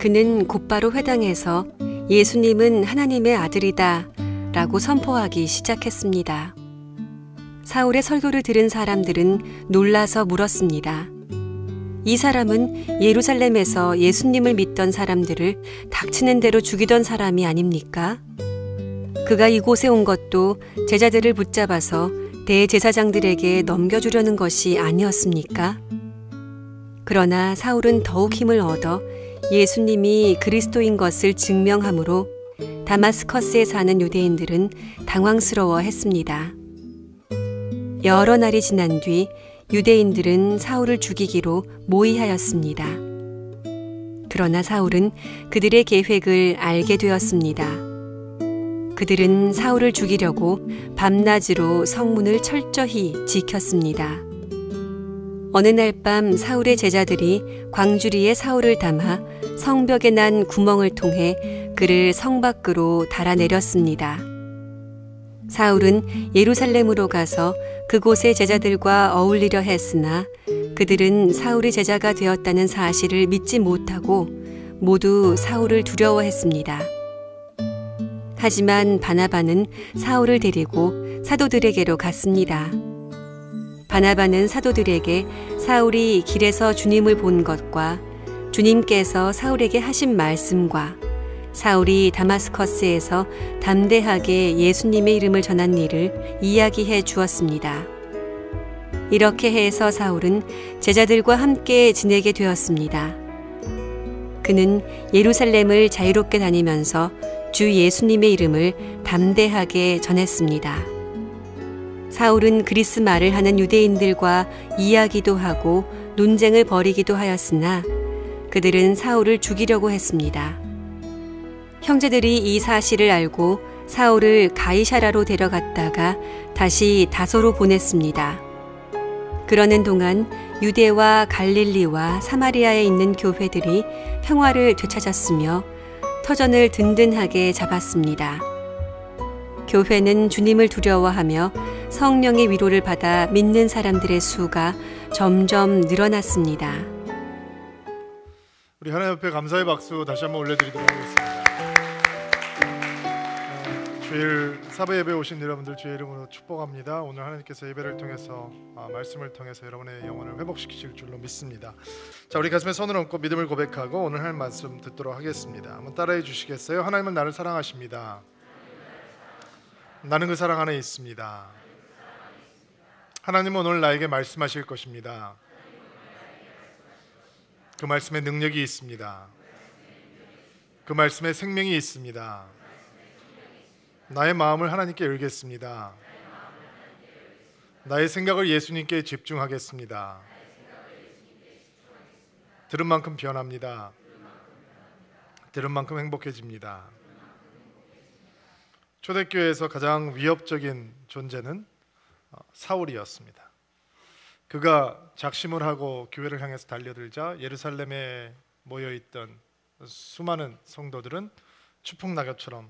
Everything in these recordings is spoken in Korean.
그는 곧바로 회당에서 예수님은 하나님의 아들이다 라고 선포하기 시작했습니다. 사울의 설교를 들은 사람들은 놀라서 물었습니다. 이 사람은 예루살렘에서 예수님을 믿던 사람들을 닥치는 대로 죽이던 사람이 아닙니까? 그가 이곳에 온 것도 제자들을 붙잡아서 대제사장들에게 넘겨주려는 것이 아니었습니까? 그러나 사울은 더욱 힘을 얻어 예수님이 그리스도인 것을 증명하므로 다마스커스에 사는 유대인들은 당황스러워했습니다. 여러 날이 지난 뒤 유대인들은 사울을 죽이기로 모의하였습니다. 그러나 사울은 그들의 계획을 알게 되었습니다. 그들은 사울을 죽이려고 밤낮으로 성문을 철저히 지켰습니다. 어느 날 밤 사울의 제자들이 광주리에 사울을 담아 성벽에 난 구멍을 통해 그를 성 밖으로 달아내렸습니다. 사울은 예루살렘으로 가서 그곳의 제자들과 어울리려 했으나 그들은 사울이 제자가 되었다는 사실을 믿지 못하고 모두 사울을 두려워했습니다. 하지만 바나바는 사울을 데리고 사도들에게로 갔습니다. 바나바는 사도들에게 사울이 길에서 주님을 본 것과 주님께서 사울에게 하신 말씀과 사울이 다마스커스에서 담대하게 예수님의 이름을 전한 일을 이야기해 주었습니다. 이렇게 해서 사울은 제자들과 함께 지내게 되었습니다. 그는 예루살렘을 자유롭게 다니면서 주 예수님의 이름을 담대하게 전했습니다. 사울은 그리스 말을 하는 유대인들과 이야기도 하고 논쟁을 벌이기도 하였으나 그들은 사울을 죽이려고 했습니다. 형제들이 이 사실을 알고 사울을 가이사라로 데려갔다가 다시 다소로 보냈습니다. 그러는 동안 유대와 갈릴리와 사마리아에 있는 교회들이 평화를 되찾았으며 터전을 든든하게 잡았습니다. 교회는 주님을 두려워하며 성령의 위로를 받아 믿는 사람들의 수가 점점 늘어났습니다. 우리 하나님 앞에 감사의 박수 다시 한번 올려드리도록 하겠습니다. 주일 사부 예배 오신 여러분들 주의 이름으로 축복합니다. 오늘 하나님께서 예배를 통해서 말씀을 통해서 여러분의 영혼을 회복시키실 줄로 믿습니다. 자, 우리 가슴에 손을 얹고 믿음을 고백하고 오늘 할 말씀 듣도록 하겠습니다. 한번 따라해 주시겠어요? 하나님은 나를 사랑하십니다. 나는 그 사랑 안에 있습니다. 하나님은 오늘 나에게 말씀하실 것입니다. 그 말씀에 능력이 있습니다. 그 말씀에 생명이 있습니다. 나의 마음을 하나님께 열겠습니다. 나의 생각을 예수님께 집중하겠습니다. 들은 만큼 변합니다. 들은 만큼 행복해집니다. 초대교회에서 가장 위협적인 존재는 사울이었습니다. 그가 작심을 하고 교회를 향해서 달려들자 예루살렘에 모여있던 수많은 성도들은 추풍낙엽처럼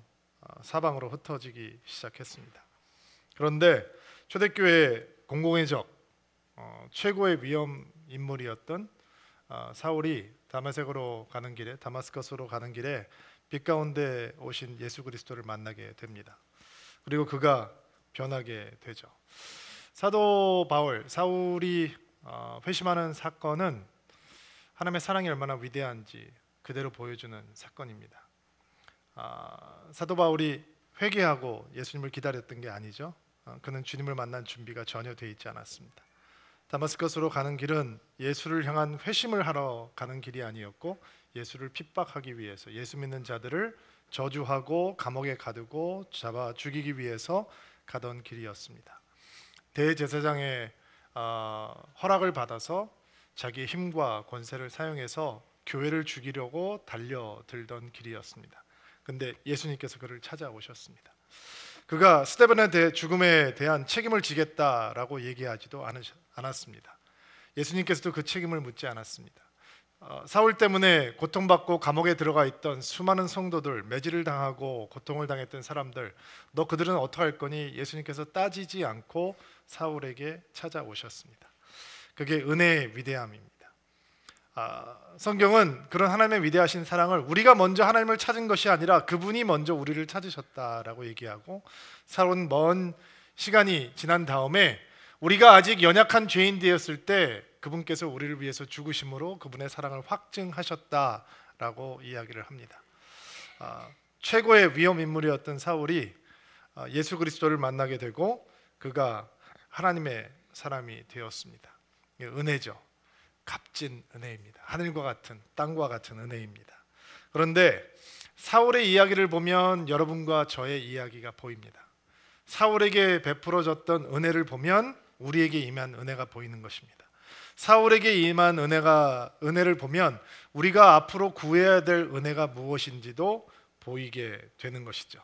사방으로 흩어지기 시작했습니다. 그런데 초대교회의 공공의 적, 최고의 위험 인물이었던 사울이 다마스커스로 가는 길에 빛 가운데 오신 예수 그리스도를 만나게 됩니다. 그리고 그가 변하게 되죠. 사도 바울, 사울이 회심하는 사건은 하나님의 사랑이 얼마나 위대한지 그대로 보여주는 사건입니다. 사도 바울이 회개하고 예수님을 기다렸던 게 아니죠. 그는 주님을 만난 준비가 전혀 되어 있지 않았습니다. 다마스커스로 가는 길은 예수를 향한 회심을 하러 가는 길이 아니었고 예수를 핍박하기 위해서 예수 믿는 자들을 저주하고 감옥에 가두고 잡아 죽이기 위해서 가던 길이었습니다. 대제사장의 허락을 받아서 자기의 힘과 권세를 사용해서 교회를 죽이려고 달려들던 길이었습니다. 근데 예수님께서 그를 찾아오셨습니다. 그가 스데반의 죽음에 대한 책임을 지겠다라고 얘기하지도 않았습니다. 예수님께서도 그 책임을 묻지 않았습니다. 사울 때문에 고통받고 감옥에 들어가 있던 수많은 성도들, 매질을 당하고 고통을 당했던 사람들, 너 그들은 어떻게 할 거니? 예수님께서 따지지 않고 사울에게 찾아오셨습니다. 그게 은혜의 위대함입니다. 성경은 그런 하나님의 위대하신 사랑을 우리가 먼저 하나님을 찾은 것이 아니라 그분이 먼저 우리를 찾으셨다라고 얘기하고, 살아온 먼 시간이 지난 다음에 우리가 아직 연약한 죄인 되었을 때 그분께서 우리를 위해서 죽으심으로 그분의 사랑을 확증하셨다라고 이야기를 합니다. 최고의 위험 인물이었던 사울이 예수 그리스도를 만나게 되고 그가 하나님의 사람이 되었습니다. 은혜죠. 값진 은혜입니다. 하늘과 같은, 땅과 같은 은혜입니다. 그런데 사울의 이야기를 보면 여러분과 저의 이야기가 보입니다. 사울에게 베풀어졌던 은혜를 보면 우리에게 임한 은혜가 보이는 것입니다. 사울에게 임한 은혜를 보면 우리가 앞으로 구해야 될 은혜가 무엇인지도 보이게 되는 것이죠.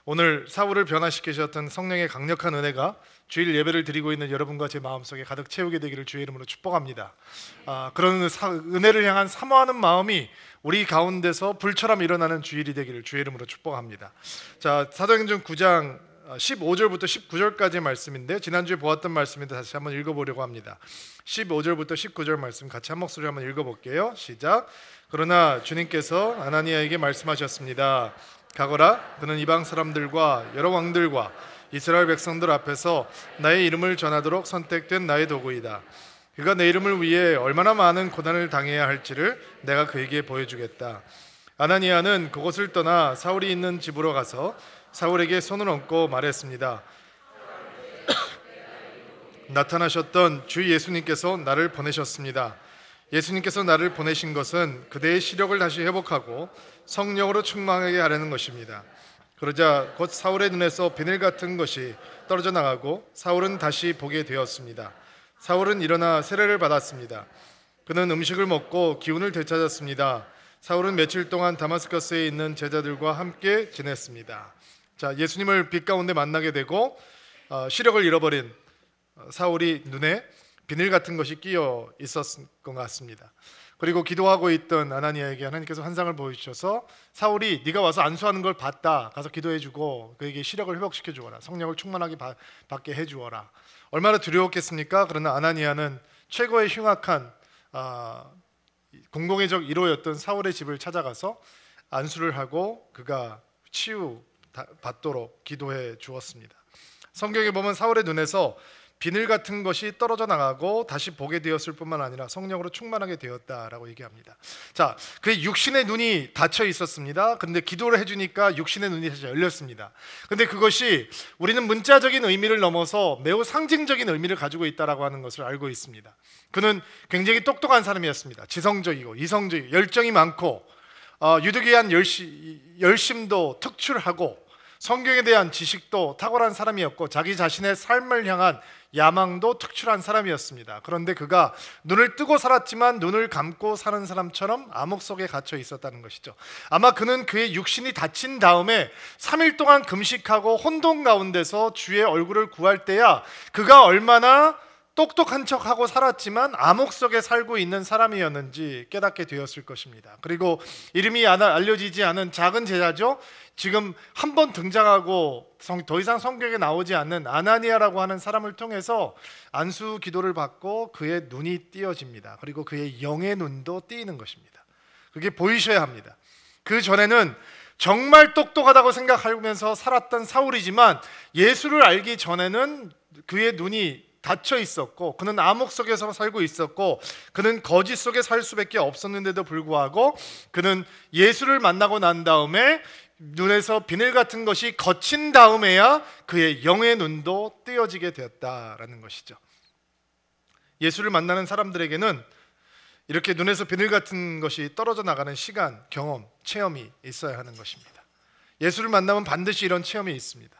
오늘 사울을 변화시키셨던 성령의 강력한 은혜가 주일 예배를 드리고 있는 여러분과 제 마음속에 가득 채우게 되기를 주의 이름으로 축복합니다. 그런 은혜를 향한 사모하는 마음이 우리 가운데서 불처럼 일어나는 주일이 되기를 주의 이름으로 축복합니다. 자, 사도행전 9장 15절부터 19절까지의 말씀인데, 지난주에 보았던 말씀인데 다시 한번 읽어보려고 합니다. 15절부터 19절 말씀 같이 한 목소리로 한번 읽어볼게요. 시작. 그러나 주님께서 아나니아에게 말씀하셨습니다. 가거라. 그는 이방 사람들과 여러 왕들과 이스라엘 백성들 앞에서 나의 이름을 전하도록 선택된 나의 도구이다. 그가 내 이름을 위해 얼마나 많은 고난을 당해야 할지를 내가 그에게 보여주겠다. 아나니아는 그곳을 떠나 사울이 있는 집으로 가서 사울에게 손을 얹고 말했습니다. 나타나셨던 주 예수님께서 나를 보내셨습니다. 예수님께서 나를 보내신 것은 그대의 시력을 다시 회복하고 성령으로 충만하게 하려는 것입니다. 그러자 곧 사울의 눈에서 비늘 같은 것이 떨어져 나가고 사울은 다시 보게 되었습니다. 사울은 일어나 세례를 받았습니다. 그는 음식을 먹고 기운을 되찾았습니다. 사울은 며칠 동안 다마스커스에 있는 제자들과 함께 지냈습니다. 자, 예수님을 빛 가운데 만나게 되고 시력을 잃어버린 사울이 눈에 비늘 같은 것이 끼어 있었을 것 같습니다. 그리고 기도하고 있던 아나니아에게 하나님께서 환상을 보여주셔서 사울이 네가 와서 안수하는 걸 봤다, 가서 기도해주고 그에게 시력을 회복시켜 주어라, 성령을 충만하게 받게 해주어라. 얼마나 두려웠겠습니까? 그러나 아나니아는 최고의 흉악한 공공의적 1호였던 사울의 집을 찾아가서 안수를 하고 그가 치유 받도록 기도해 주었습니다. 성경에 보면 사울의 눈에서 비늘 같은 것이 떨어져 나가고 다시 보게 되었을 뿐만 아니라 성령으로 충만하게 되었다라고 얘기합니다. 자, 그의 육신의 눈이 닫혀 있었습니다. 그런데 기도를 해주니까 육신의 눈이 다시 열렸습니다. 그런데 그것이 우리는 문자적인 의미를 넘어서 매우 상징적인 의미를 가지고 있다라고 하는 것을 알고 있습니다. 그는 굉장히 똑똑한 사람이었습니다. 지성적이고 이성적이고 열정이 많고 유득에 대한 열심도 특출하고 성경에 대한 지식도 탁월한 사람이었고 자기 자신의 삶을 향한 야망도 특출한 사람이었습니다. 그런데 그가 눈을 뜨고 살았지만 눈을 감고 사는 사람처럼 암흑 속에 갇혀 있었다는 것이죠. 아마 그는 그의 육신이 다친 다음에 3일 동안 금식하고 혼돈 가운데서 주의 얼굴을 구할 때야 그가 얼마나 똑똑한 척하고 살았지만 암흑 속에 살고 있는 사람이었는지 깨닫게 되었을 것입니다. 그리고 이름이 알려지지 않은 작은 제자죠. 지금 한 번 등장하고 더 이상 성경에 나오지 않는 아나니아라고 하는 사람을 통해서 안수 기도를 받고 그의 눈이 띄어집니다. 그리고 그의 영의 눈도 띄이는 것입니다. 그게 보이셔야 합니다. 그 전에는 정말 똑똑하다고 생각하면서 살았던 사울이지만 예수를 알기 전에는 그의 눈이 닫혀 있었고 그는 암흑 속에서 살고 있었고 그는 거짓 속에 살 수밖에 없었는데도 불구하고 그는 예수를 만나고 난 다음에 눈에서 비늘 같은 것이 거친 다음에야 그의 영의 눈도 띄어지게 되었다라는 것이죠. 예수를 만나는 사람들에게는 이렇게 눈에서 비늘 같은 것이 떨어져 나가는 시간, 경험, 체험이 있어야 하는 것입니다. 예수를 만나면 반드시 이런 체험이 있습니다.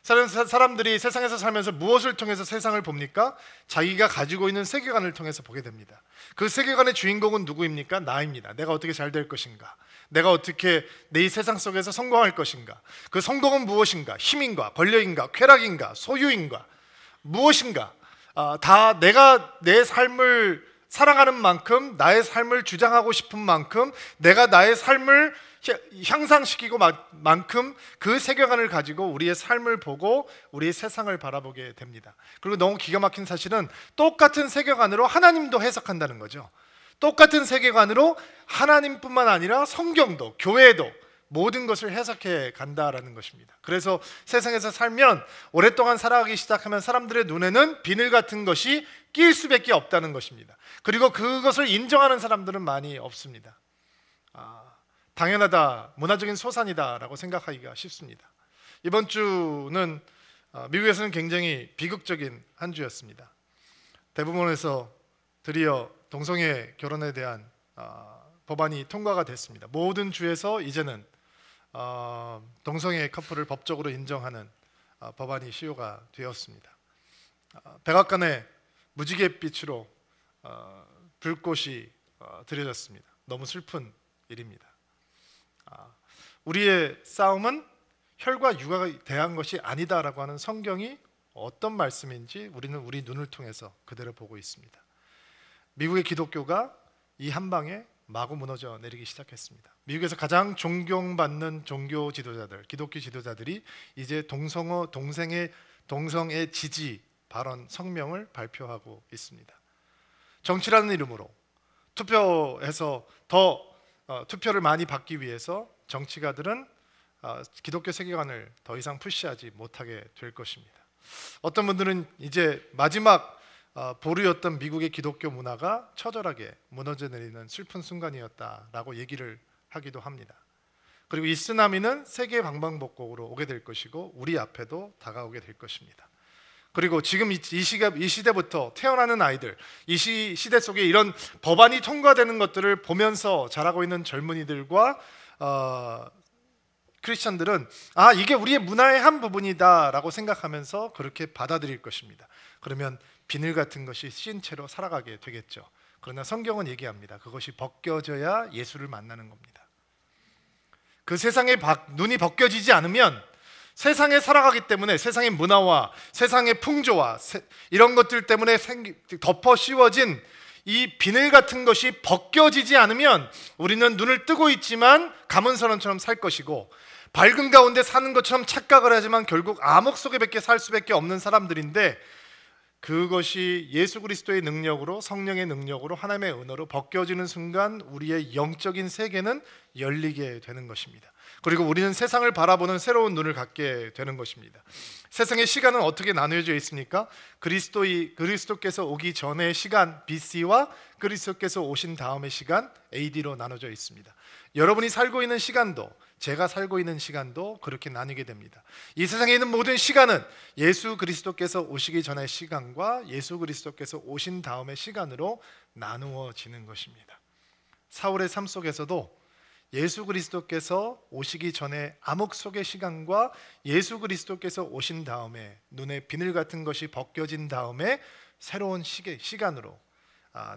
사람들이 세상에서 살면서 무엇을 통해서 세상을 봅니까? 자기가 가지고 있는 세계관을 통해서 보게 됩니다. 그 세계관의 주인공은 누구입니까? 나입니다. 내가 어떻게 잘 될 것인가? 내가 어떻게 내 이 세상 속에서 성공할 것인가? 그 성공은 무엇인가? 힘인가? 권력인가? 쾌락인가? 소유인가? 무엇인가? 다 내가 내 삶을 살아가는 만큼, 나의 삶을 주장하고 싶은 만큼, 내가 나의 삶을 향상시키고 만큼 그 세계관을 가지고 우리의 삶을 보고 우리의 세상을 바라보게 됩니다. 그리고 너무 기가 막힌 사실은 똑같은 세계관으로 하나님도 해석한다는 거죠. 똑같은 세계관으로 하나님뿐만 아니라 성경도, 교회도 모든 것을 해석해 간다라는 것입니다. 그래서 세상에서 살면, 오랫동안 살아가기 시작하면 사람들의 눈에는 비늘 같은 것이 끼일 수밖에 없다는 것입니다. 그리고 그것을 인정하는 사람들은 많이 없습니다. 당연하다, 문화적인 소산이다라고 생각하기가 쉽습니다. 이번 주는 미국에서는 굉장히 비극적인 한 주였습니다. 대법원에서 드디어 동성애 결혼에 대한 법안이 통과가 됐습니다. 모든 주에서 이제는 동성애 커플을 법적으로 인정하는 법안이 시효가 되었습니다. 백악관에 무지갯빛으로 불꽃이 들여졌습니다. 너무 슬픈 일입니다. 우리의 싸움은 혈과 육아에 대한 것이 아니다라고 하는 성경이 어떤 말씀인지 우리는 우리 눈을 통해서 그대로 보고 있습니다. 미국의 기독교가 이 한 방에 마구 무너져 내리기 시작했습니다. 미국에서 가장 존경받는 종교 지도자들, 기독교 지도자들이 이제 동성애 지지 발언 성명을 발표하고 있습니다. 정치라는 이름으로 투표해서 투표를 많이 받기 위해서 정치가들은 기독교 세계관을 더 이상 푸시하지 못하게 될 것입니다. 어떤 분들은 이제 마지막 보루였던 미국의 기독교 문화가 처절하게 무너져 내리는 슬픈 순간이었다라고 얘기를 하기도 합니다. 그리고 이 쓰나미는 세계 방방곡곡으로 오게 될 것이고 우리 앞에도 다가오게 될 것입니다. 그리고 지금 이 시대부터 태어나는 아이들, 이 시대 속에 이런 법안이 통과되는 것들을 보면서 자라고 있는 젊은이들과 크리스천들은 이게 우리의 문화의 한 부분이다라고 생각하면서 그렇게 받아들일 것입니다. 그러면 비늘 같은 것이 씌인 채로 살아가게 되겠죠. 그러나 성경은 얘기합니다. 그것이 벗겨져야 예수를 만나는 겁니다. 그 세상의 눈이 벗겨지지 않으면 세상에 살아가기 때문에 세상의 문화와 세상의 풍조와 이런 것들 때문에 덮어 씌워진 이 비늘 같은 것이 벗겨지지 않으면 우리는 눈을 뜨고 있지만 감은 사람처럼 살 것이고, 밝은 가운데 사는 것처럼 착각을 하지만 결국 암흑 속에 밖에 살 수밖에 없는 사람들인데, 그것이 예수 그리스도의 능력으로, 성령의 능력으로, 하나님의 은혜로 벗겨지는 순간 우리의 영적인 세계는 열리게 되는 것입니다. 그리고 우리는 세상을 바라보는 새로운 눈을 갖게 되는 것입니다. 세상의 시간은 어떻게 나누어져 있습니까? 그리스도께서 오기 전의 시간 BC와 그리스도께서 오신 다음의 시간 AD로 나눠져 있습니다. 여러분이 살고 있는 시간도, 제가 살고 있는 시간도 그렇게 나뉘게 됩니다. 이 세상에 있는 모든 시간은 예수 그리스도께서 오시기 전의 시간과 예수 그리스도께서 오신 다음의 시간으로 나누어지는 것입니다. 사울의 삶 속에서도 예수 그리스도께서 오시기 전에 암흑 속의 시간과 예수 그리스도께서 오신 다음에 눈에 비늘 같은 것이 벗겨진 다음에 새로운 시간으로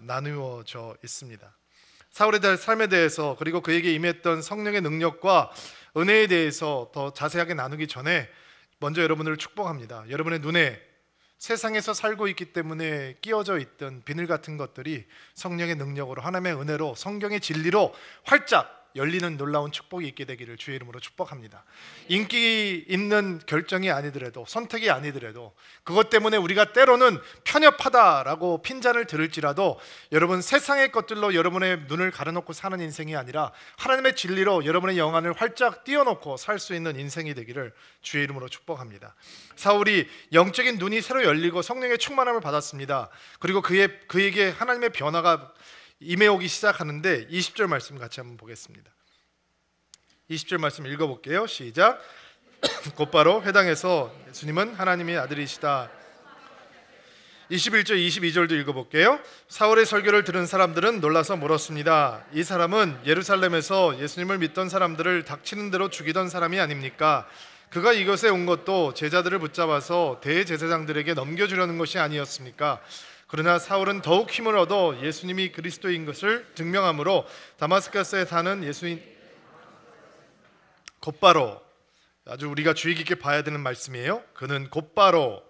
나누어져 있습니다. 사울의 삶에 대해서, 그리고 그에게 임했던 성령의 능력과 은혜에 대해서 더 자세하게 나누기 전에 먼저 여러분을 축복합니다. 여러분의 눈에 세상에서 살고 있기 때문에 끼어져 있던 비늘 같은 것들이 성령의 능력으로, 하나님의 은혜로, 성경의 진리로 활짝 열리는 놀라운 축복이 있게 되기를 주의 이름으로 축복합니다. 인기 있는 결정이 아니더라도, 선택이 아니더라도, 그것 때문에 우리가 때로는 편협하다라고 핀잔을 들을지라도 여러분, 세상의 것들로 여러분의 눈을 가려놓고 사는 인생이 아니라 하나님의 진리로 여러분의 영안을 활짝 띄워놓고 살 수 있는 인생이 되기를 주의 이름으로 축복합니다. 사울이 영적인 눈이 새로 열리고 성령의 충만함을 받았습니다. 그리고 그에게 하나님의 변화가 임해오기 시작하는데 20절 말씀 같이 한번 보겠습니다. 20절 말씀 읽어볼게요. 시작. 곧바로 회당에서 예수님은 하나님의 아들이시다. 21절 22절도 읽어볼게요. 사울의 설교를 들은 사람들은 놀라서 물었습니다. 이 사람은 예루살렘에서 예수님을 믿던 사람들을 닥치는 대로 죽이던 사람이 아닙니까? 그가 이곳에 온 것도 제자들을 붙잡아서 대제사장들에게 넘겨주려는 것이 아니었습니까? 그러나 사울은 더욱 힘을 얻어 예수님이 그리스도인 것을 증명함으로 다마스커스에 사는 예수인, 곧바로, 아주 우리가 주의 깊게 봐야 되는 말씀이에요. 그는 곧바로,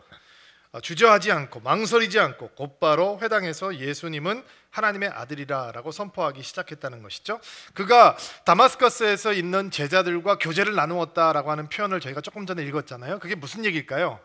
주저하지 않고 망설이지 않고 곧바로 회당에서 예수님은 하나님의 아들이라고 선포하기 시작했다는 것이죠. 그가 다마스커스에서 있는 제자들과 교제를 나누었다라고 하는 표현을 저희가 조금 전에 읽었잖아요. 그게 무슨 얘기일까요?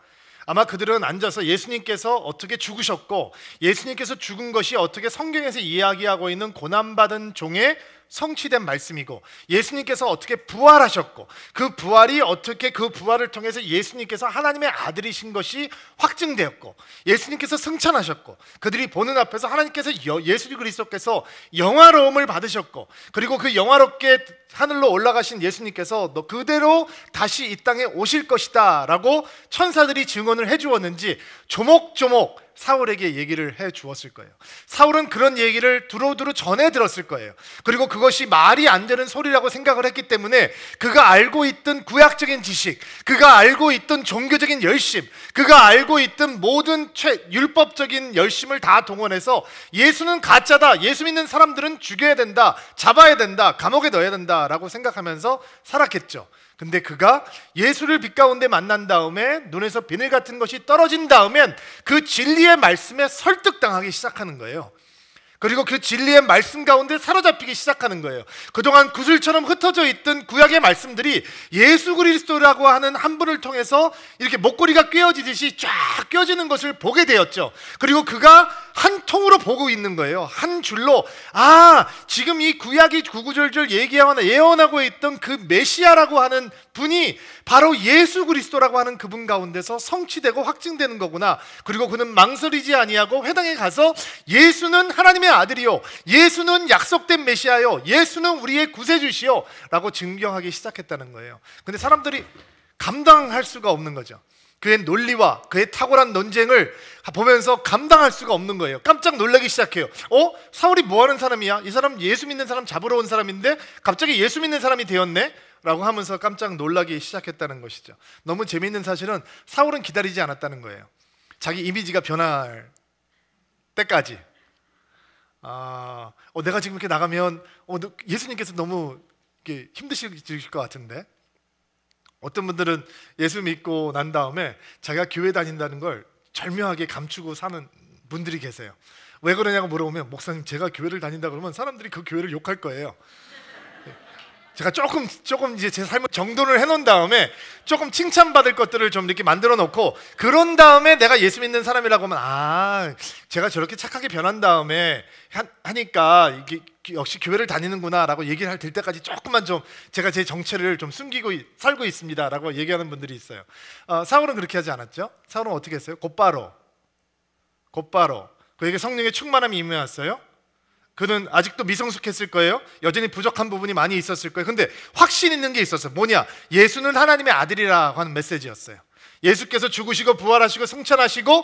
아마 그들은 앉아서 예수님께서 어떻게 죽으셨고 예수님께서 죽은 것이 어떻게 성경에서 이야기하고 있는 고난받은 종의 성취된 말씀이고 예수님께서 어떻게 부활하셨고 그 부활이 어떻게 그 부활을 통해서 예수님께서 하나님의 아들이신 것이 확증되었고 예수님께서 승천하셨고 그들이 보는 앞에서 하나님께서 예수 그리스도께서 영화로움을 받으셨고 그리고 그 영화롭게 하늘로 올라가신 예수님께서 너 그대로 다시 이 땅에 오실 것이다 라고 천사들이 증언을 해주었는지 조목조목 사울에게 얘기를 해 주었을 거예요. 사울은 그런 얘기를 두루두루 전해 들었을 거예요. 그리고 그것이 말이 안 되는 소리라고 생각을 했기 때문에 그가 알고 있던 구약적인 지식, 그가 알고 있던 종교적인 열심, 그가 알고 있던 모든 율법적인 열심을 다 동원해서 예수는 가짜다, 예수 믿는 사람들은 죽여야 된다, 잡아야 된다, 감옥에 넣어야 된다 라고 생각하면서 살았겠죠. 근데 그가 예수를 빛 가운데 만난 다음에 눈에서 비늘 같은 것이 떨어진 다음엔 그 진리의 말씀에 설득당하기 시작하는 거예요. 그리고 그 진리의 말씀 가운데 사로잡히기 시작하는 거예요. 그동안 구슬처럼 흩어져 있던 구약의 말씀들이 예수 그리스도라고 하는 한 분을 통해서 이렇게 목걸이가 꿰어지듯이 쫙 꿰어지는 것을 보게 되었죠. 그리고 그가 한 통으로 보고 있는 거예요. 한 줄로 지금 이 구약이 구구절절 예언하고 있던 그 메시아라고 하는 분이 바로 예수 그리스도라고 하는 그분 가운데서 성취되고 확증되는 거구나. 그리고 그는 망설이지 아니하고 회당에 가서 예수는 하나님의 아들이요, 예수는 약속된 메시아요, 예수는 우리의 구세주시요 라고 증명하기 시작했다는 거예요. 근데 사람들이 감당할 수가 없는 거죠. 그의 논리와 그의 탁월한 논쟁을 보면서 감당할 수가 없는 거예요. 깜짝 놀라기 시작해요. 사울이 뭐 하는 사람이야? 이 사람 예수 믿는 사람 잡으러 온 사람인데 갑자기 예수 믿는 사람이 되었네? 라고 하면서 깜짝 놀라기 시작했다는 것이죠. 너무 재미있는 사실은 사울은 기다리지 않았다는 거예요. 자기 이미지가 변할 때까지. 내가 지금 이렇게 나가면 예수님께서 너무 이렇게 힘드실 것 같은데, 어떤 분들은 예수 믿고 난 다음에 자기가 교회 다닌다는 걸 절묘하게 감추고 사는 분들이 계세요. 왜 그러냐고 물어보면, 목사님 제가 교회를 다닌다 그러면 사람들이 그 교회를 욕할 거예요. 제가 조금 이제 제 삶을 정돈을 해놓은 다음에 조금 칭찬받을 것들을 좀 이렇게 만들어 놓고, 그런 다음에 내가 예수 믿는 사람이라고 하면 제가 저렇게 착하게 변한 다음에 하니까 이게 역시 교회를 다니는구나 라고 얘기를 될 때까지 조금만 좀 제가 제 정체를 좀 숨기고 살고 있습니다 라고 얘기하는 분들이 있어요. 사울은 그렇게 하지 않았죠. 사울은 어떻게 했어요? 곧바로 그에게 성령의 충만함이 임해왔어요. 그는 아직도 미성숙했을 거예요. 여전히 부족한 부분이 많이 있었을 거예요. 근데 확신 있는 게 있었어요. 뭐냐? 예수는 하나님의 아들이라고 하는 메시지였어요. 예수께서 죽으시고 부활하시고 승천하시고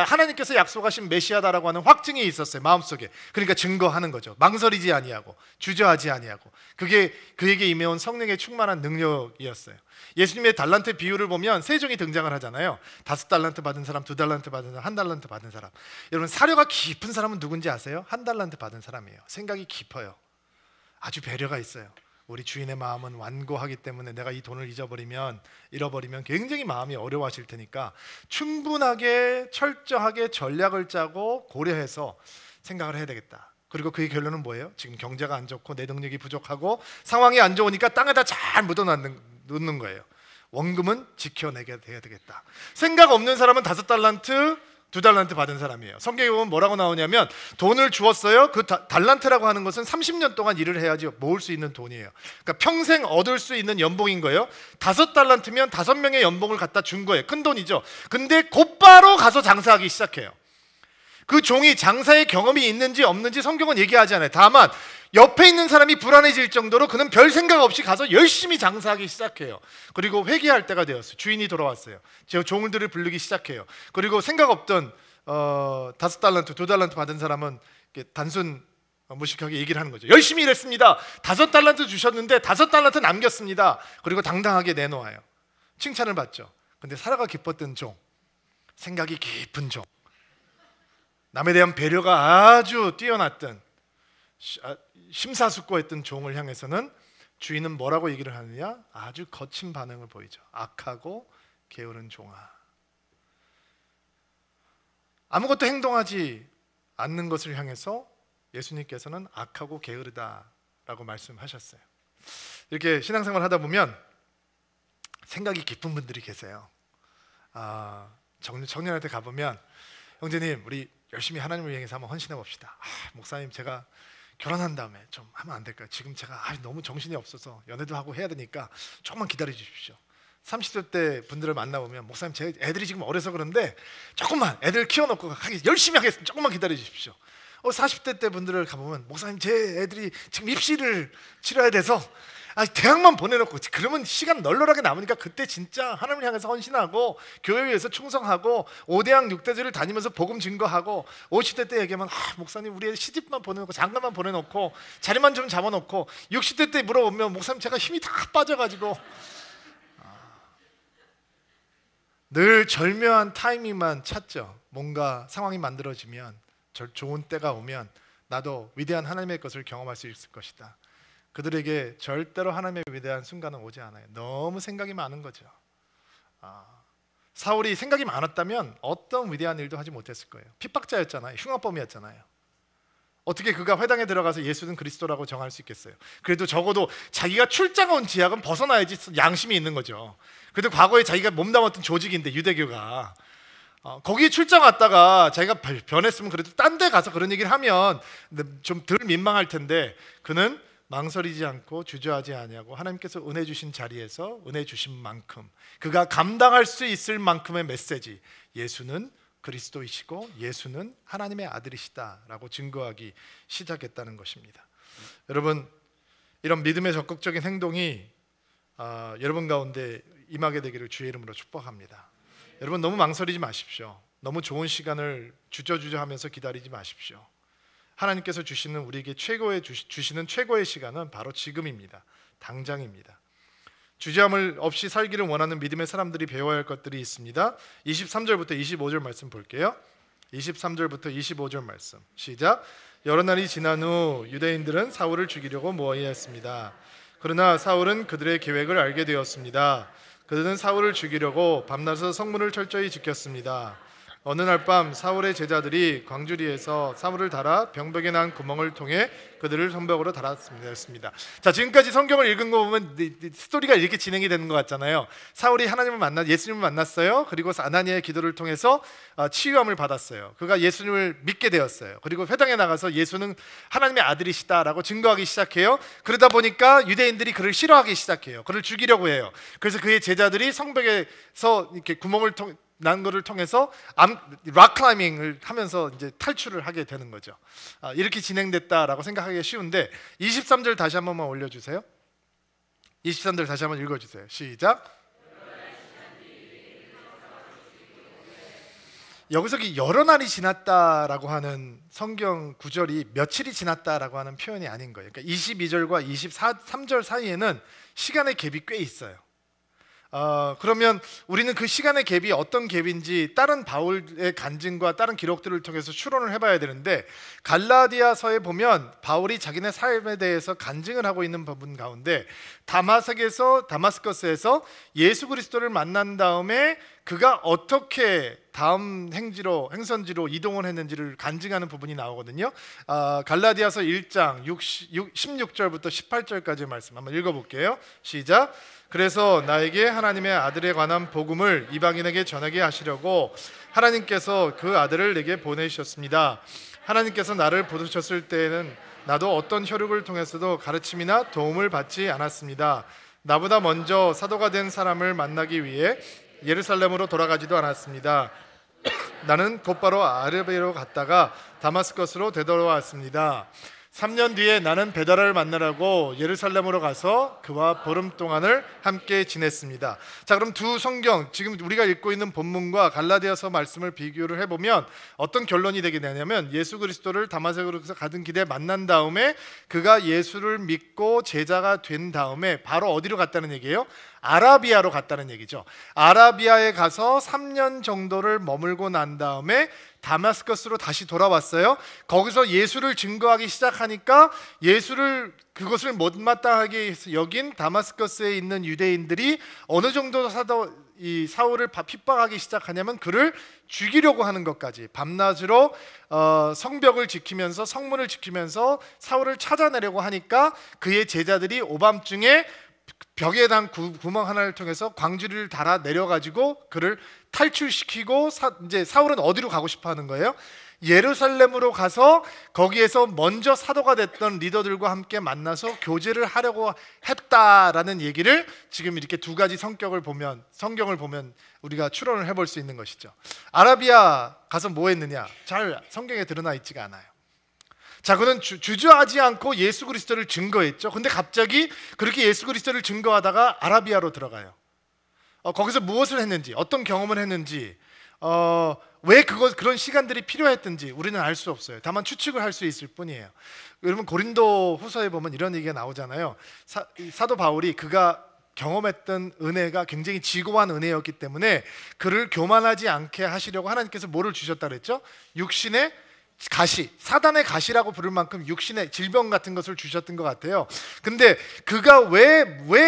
하나님께서 약속하신 메시아다라고 하는 확증이 있었어요, 마음속에. 그러니까 증거하는 거죠. 망설이지 아니하고 주저하지 아니하고. 그게 그에게 임해온 성령의 충만한 능력이었어요. 예수님의 달란트 비유를 보면 세 종이 등장을 하잖아요. 5달란트 받은 사람, 2달란트 받은 사람, 1달란트 받은 사람. 여러분, 사려가 깊은 사람은 누군지 아세요? 1달란트 받은 사람이에요. 생각이 깊어요. 아주 배려가 있어요. 우리 주인의 마음은 완고하기 때문에 내가 이 돈을 잃어버리면 굉장히 마음이 어려워하실 테니까 충분하게 철저하게 전략을 짜고 고려해서 생각을 해야 되겠다. 그리고 그의 결론은 뭐예요? 지금 경제가 안 좋고 내 능력이 부족하고 상황이 안 좋으니까 땅에다 잘 묻어놓는 거예요. 원금은 지켜내게 돼야 되겠다. 생각 없는 사람은 5달란트 2달란트 받은 사람이에요. 성경에 보면 뭐라고 나오냐면, 돈을 주었어요. 그 달란트라고 하는 것은 30년 동안 일을 해야지 모을 수 있는 돈이에요. 그러니까 평생 얻을 수 있는 연봉인 거예요. 5달란트면 5명의 연봉을 갖다 준 거예요. 큰 돈이죠. 근데 곧바로 가서 장사하기 시작해요. 그 종이 장사의 경험이 있는지 없는지 성경은 얘기하지 않아요. 다만 옆에 있는 사람이 불안해질 정도로 그는 별 생각 없이 가서 열심히 장사하기 시작해요. 그리고 회개할 때가 되었어요. 주인이 돌아왔어요. 제 종들을 부르기 시작해요. 그리고 생각 없던 5달란트, 2달란트 받은 사람은 단순 무식하게 얘기를 하는 거죠. 열심히 일했습니다. 5달란트 주셨는데 5달란트 남겼습니다. 그리고 당당하게 내놓아요. 칭찬을 받죠. 근데 사라가 기뻤던 종, 생각이 깊은 종, 남에 대한 배려가 아주 뛰어났던, 심사숙고했던 종을 향해서는 주인은 뭐라고 얘기를 하느냐? 아주 거친 반응을 보이죠. 악하고 게으른 종아. 아무것도 행동하지 않는 것을 향해서 예수님께서는 악하고 게으르다라고 말씀하셨어요. 이렇게 신앙생활 하다 보면 생각이 깊은 분들이 계세요. 청년한테 가보면 형제님 우리 열심히 하나님을 위해서 한번 헌신해 봅시다. 목사님 제가 결혼한 다음에 좀 하면 안 될까요? 지금 제가 너무 정신이 없어서 연애도 하고 해야 되니까 조금만 기다려 주십시오. 30대 때 분들을 만나보면 목사님 제 애들이 지금 어려서 그런데 조금만 애들 키워놓고 열심히 하겠습니다. 조금만 기다려 주십시오. 40대 때 분들을 가보면 목사님 제 애들이 지금 입시를 치러야 돼서 대학만 보내놓고 그러면 시간 널널하게 남으니까 그때 진짜 하나님을 향해서 헌신하고 교회에 위해서 충성하고 5대학 6대주를 다니면서 복음 증거하고 50대 때 얘기하면 목사님 우리 애 시집만 보내놓고 장가만 보내놓고 자리만 좀 잡아놓고 60대 때 물어보면 목사님 제가 힘이 다 빠져가지고 늘 절묘한 타이밍만 찾죠. 뭔가 상황이 만들어지면 좋은 때가 오면 나도 위대한 하나님의 것을 경험할 수 있을 것이다. 그들에게 절대로 하나님의 위대한 순간은 오지 않아요. 너무 생각이 많은 거죠. 사울이 생각이 많았다면 어떤 위대한 일도 하지 못했을 거예요. 핍박자였잖아요. 흉악범이었잖아요. 어떻게 그가 회당에 들어가서 예수는 그리스도라고 정할 수 있겠어요? 그래도 적어도 자기가 출장 온 지역은 벗어나야지 양심이 있는 거죠. 그래도 과거에 자기가 몸담았던 조직인데 유대교가 거기 출장 왔다가 자기가 변했으면 그래도 딴 데 가서 그런 얘기를 하면 좀 덜 민망할 텐데 그는 망설이지 않고 주저하지 아니하고 하나님께서 은혜 주신 자리에서 은혜 주신 만큼 그가 감당할 수 있을 만큼의 메시지, 예수는 그리스도이시고 예수는 하나님의 아들이시다라고 증거하기 시작했다는 것입니다. 여러분, 이런 믿음의 적극적인 행동이 여러분 가운데 임하게 되기를 주의 이름으로 축복합니다. 여러분 너무 망설이지 마십시오. 너무 좋은 시간을 주저하면서 기다리지 마십시오. 하나님께서 주시는 우리에게 주시는 최고의 시간은 바로 지금입니다. 당장입니다. 주저함을 없이 살기를 원하는 믿음의 사람들이 배워야 할 것들이 있습니다. 23절부터 25절 말씀 볼게요. 23절부터 25절 말씀 시작. 여러 날이 지난 후 유대인들은 사울을 죽이려고 모의했습니다. 그러나 사울은 그들의 계획을 알게 되었습니다. 그들은 사울을 죽이려고 밤낮으로 성문을 철저히 지켰습니다. 어느 날 밤 사울의 제자들이 광주리에서 사울을 달아 병벽에 난 구멍을 통해 그들을 성벽으로 달았습니다. 자, 지금까지 성경을 읽은 거 보면 스토리가 이렇게 진행이 되는 것 같잖아요. 사울이 예수님을 만났어요. 그리고 아나니아의 기도를 통해서 치유함을 받았어요. 그가 예수님을 믿게 되었어요. 그리고 회당에 나가서 예수는 하나님의 아들이시다라고 증거하기 시작해요. 그러다 보니까 유대인들이 그를 싫어하기 시작해요. 그를 죽이려고 해요. 그래서 그의 제자들이 성벽에서 이렇게 구멍을 난 거를 통해서 락 클라이밍을 하면서 이제 탈출을 하게 되는 거죠. 이렇게 진행됐다라고 생각하기가 쉬운데 23절 다시 한 번만 올려주세요. 23절 다시 한번 읽어주세요. 시작. 여기서 여러 날이 지났다라고 하는 성경 구절이 며칠이 지났다라고 하는 표현이 아닌 거예요. 그러니까 22절과 23절 사이에는 시간의 갭이 꽤 있어요. 그러면 우리는 그 시간의 갭이 어떤 갭인지 다른 바울의 간증과 다른 기록들을 통해서 추론을 해봐야 되는데, 갈라디아서에 보면 바울이 자기네 삶에 대해서 간증을 하고 있는 부분 가운데 다마스커스에서 예수 그리스도를 만난 다음에 그가 어떻게 다음 행선지로 이동을 했는지를 간증하는 부분이 나오거든요. 갈라디아서 1장 16절부터 18절까지의 말씀 한번 읽어볼게요. 시작. 그래서 나에게 하나님의 아들에 관한 복음을 이방인에게 전하게 하시려고 하나님께서 그 아들을 내게 보내주셨습니다. 하나님께서 나를 부르셨을 때에는 나도 어떤 혈육을 통해서도 가르침이나 도움을 받지 않았습니다. 나보다 먼저 사도가 된 사람을 만나기 위해 예루살렘으로 돌아가지도 않았습니다. 나는 곧바로 아르비로 갔다가 다마스커스로 되돌아왔습니다. 3년 뒤에 나는 베드로를 만나려고 예루살렘으로 가서 그와 보름 동안을 함께 지냈습니다. 자, 그럼 두 성경, 지금 우리가 읽고 있는 본문과 갈라디아서 말씀을 비교를 해보면 어떤 결론이 되게 되냐면, 예수 그리스도를 다마스커스로 가던 길에 만난 다음에 그가 예수를 믿고 제자가 된 다음에 바로 어디로 갔다는 얘기예요? 아라비아로 갔다는 얘기죠. 아라비아에 가서 3년 정도를 머물고 난 다음에 다마스커스로 다시 돌아왔어요. 거기서 예수를 증거하기 시작하니까 그것을 못마땅하게 여긴 다마스커스에 있는 유대인들이 어느 정도 사울을 핍박하기 시작하냐면 그를 죽이려고 하는 것까지, 밤낮으로 성벽을 지키면서 성문을 지키면서 사울을 찾아내려고 하니까 그의 제자들이 오밤중에 벽에 단 구멍 하나를 통해서 광주리를 달아 내려가지고 그를 탈출시키고 이제 사울은 어디로 가고 싶어 하는 거예요? 예루살렘으로 가서 거기에서 먼저 사도가 됐던 리더들과 함께 만나서 교제를 하려고 했다라는 얘기를 지금 이렇게 두 가지 성경을 보면 우리가 추론을 해볼 수 있는 것이죠. 아라비아 가서 뭐 했느냐? 잘 성경에 드러나 있지가 않아요. 자, 그는 주저하지 않고 예수 그리스도를 증거했죠. 근데 갑자기 그렇게 예수 그리스도를 증거하다가 아라비아로 들어가요. 거기서 무엇을 했는지, 어떤 경험을 했는지, 왜 그런 시간들이 필요했든지 우리는 알 수 없어요. 다만 추측을 할 수 있을 뿐이에요. 여러분 고린도 후서에 보면 이런 얘기가 나오잖아요. 사도 바울이 그가 경험했던 은혜가 굉장히 지고한 은혜였기 때문에 그를 교만하지 않게 하시려고 하나님께서 뭐를 주셨다 그랬죠? 육신의 가시, 사단의 가시라고 부를 만큼 육신의 질병 같은 것을 주셨던 것 같아요. 근데 그가 왜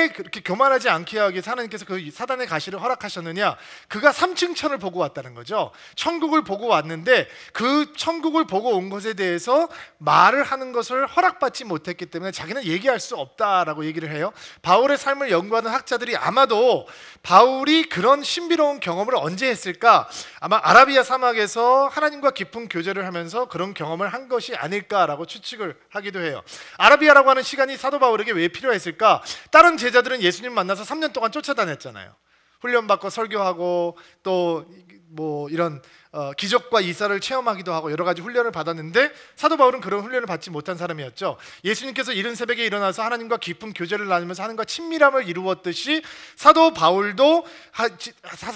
그렇게 교만하지 않게 하기 위해서 하나님께서 그 사단의 가시를 허락하셨느냐? 그가 삼층천을 보고 왔다는 거죠. 천국을 보고 왔는데 그 천국을 보고 온 것에 대해서 말을 하는 것을 허락받지 못했기 때문에 자기는 얘기할 수 없다라고 얘기를 해요. 바울의 삶을 연구하는 학자들이 아마도 바울이 그런 신비로운 경험을 언제 했을까? 아마 아라비아 사막에서 하나님과 깊은 교제를 하면서 그런 경험을 한 것이 아닐까라고 추측을 하기도 해요. 아라비아라고 하는 시간이 사도 바울에게 왜 필요했을까? 다른 제자들은 예수님 만나서 3년 동안 쫓아다녔잖아요. 훈련받고 설교하고 또 뭐 이런 기적과 이사를 체험하기도 하고 여러 가지 훈련을 받았는데 사도 바울은 그런 훈련을 받지 못한 사람이었죠. 예수님께서 이른 새벽에 일어나서 하나님과 깊은 교제를 나누면서 하나님과 친밀함을 이루었듯이 사도 바울도